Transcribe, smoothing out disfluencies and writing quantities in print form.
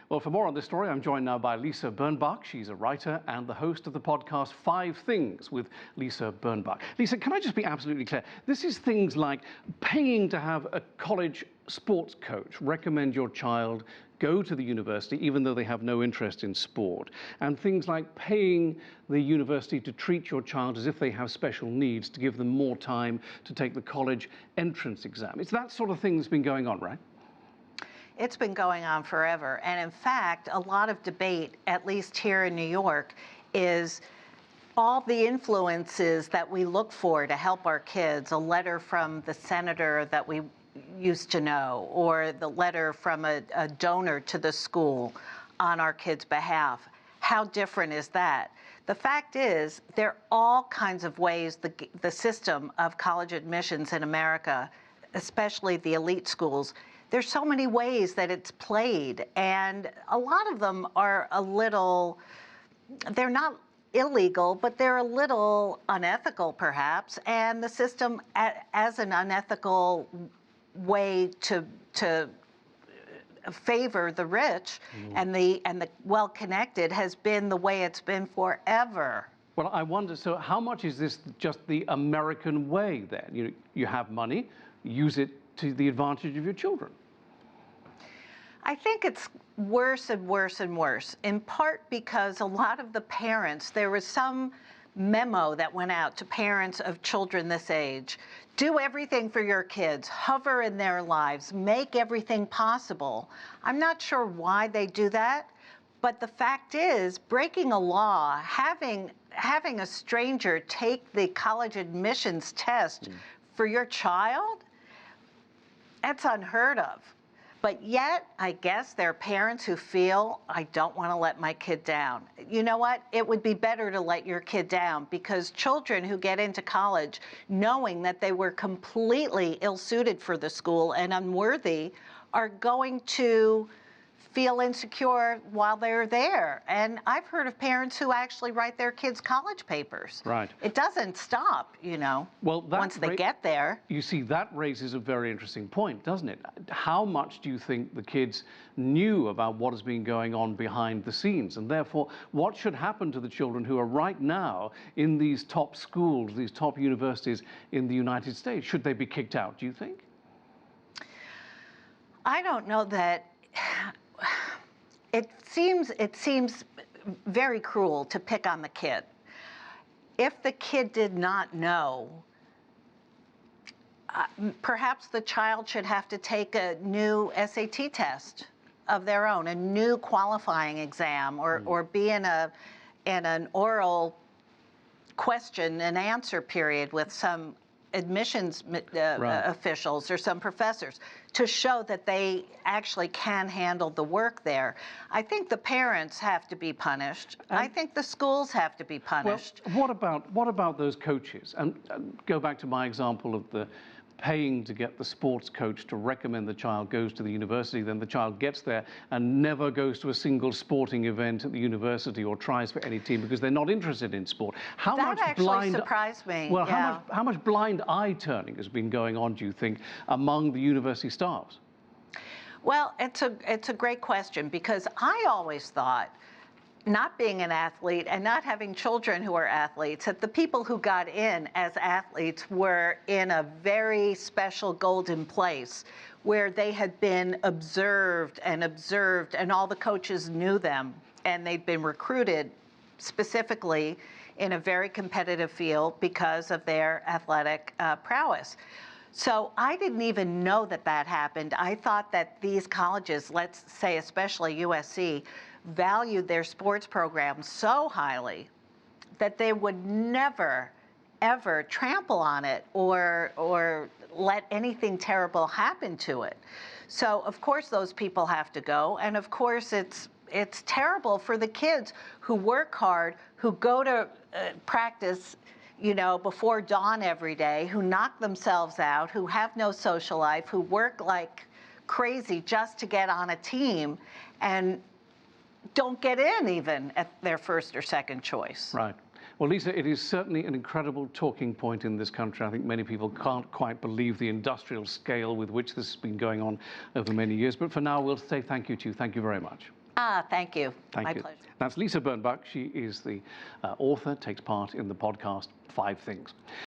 Well, for more on this story, I'm joined now by Lisa Birnbach. She's a writer and the host of the podcast 5 Things with Lisa Birnbach. Lisa, can I just be absolutely clear? This is things like paying to have a college sports coach recommend your child go to the university even though they have no interest in sport, and things like paying the university to treat your child as if they have special needs, to give them more time to take the college entrance exam. It's that sort of thing that's been going on, right? It's been going on forever. And in fact, a lot of debate, at least here in New York, is all the influences that we look for to help our kids. A letter from the senator that we used to know, or the letter from a donor to the school on our kids' behalf. How different is that? The fact is, there are all kinds of ways the system of college admissions in America, especially the elite schools, there's so many ways that it's played, and a lot of them are they're not illegal, but they're a little unethical perhaps, and the system as an unethical way to favor the rich and the well-connected has been the way it's been forever. Well, I wonder, so how much is this just the American way then? You have money, use it to the advantage of your children. I think it's worse and worse and worse, in part because a lot of the parents, there was some memo that went out to parents of children this age. Do everything for your kids, hover in their lives, make everything possible. I'm not sure why they do that, but the fact is, breaking a law, having a stranger take the college admissions test for your child, that's unheard of. But yet, I guess there are parents who feel, I don't want to let my kid down. You know what? It would be better to let your kid down, because children who get into college knowing that they were completely ill-suited for the school and unworthy are going to feel insecure while they're there. And I've heard of parents who actually write their kids' college papers. Right. It doesn't stop, well, once they get there. You see, that raises a very interesting point, doesn't it? How much do you think the kids knew about what has been going on behind the scenes? And therefore, what should happen to the children who are right now in these top schools, these top universities in the United States? Should they be kicked out, do you think? I don't know that. It seems very cruel to pick on the kid. If the kid did not know, perhaps the child should have to take a new SAT test of their own, a new qualifying exam, or be in an oral question and answer period with some admissions officials or some professors to show that they actually can handle the work there. I think the parents have to be punished. I think the schools have to be punished. Well, what about those coaches? And go back to my example of the paying to get the sports coach to recommend the child goes to the university, then the child gets there and never goes to a single sporting event at the university or tries for any team because they're not interested in sport. That actually surprised me. Well, how much blind eye turning has been going on, do you think, among the university staffs? Well, it's a great question, because I always thought, not being an athlete and not having children who are athletes, that the people who got in as athletes were in a very special golden place where they had been observed, and all the coaches knew them, and they'd been recruited specifically in a very competitive field because of their athletic prowess. So I didn't even know that happened. I thought that these colleges, let's say especially USC, valued their sports program so highly that they would never, ever trample on it or let anything terrible happen to it. So of course those people have to go, and of course it's terrible for the kids who work hard, who go to practice before dawn every day, who knock themselves out, who have no social life, who work like crazy just to get on a team and don't get in even at their first or second choice. Right. Well, Lisa, it is certainly an incredible talking point in this country. I think many people can't quite believe the industrial scale with which this has been going on over many years. But for now, we'll say thank you to you. Thank you very much. Thank you. Thank My you. pleasure. That's Lisa Birnbach. She is the author, takes part in the podcast 5 Things.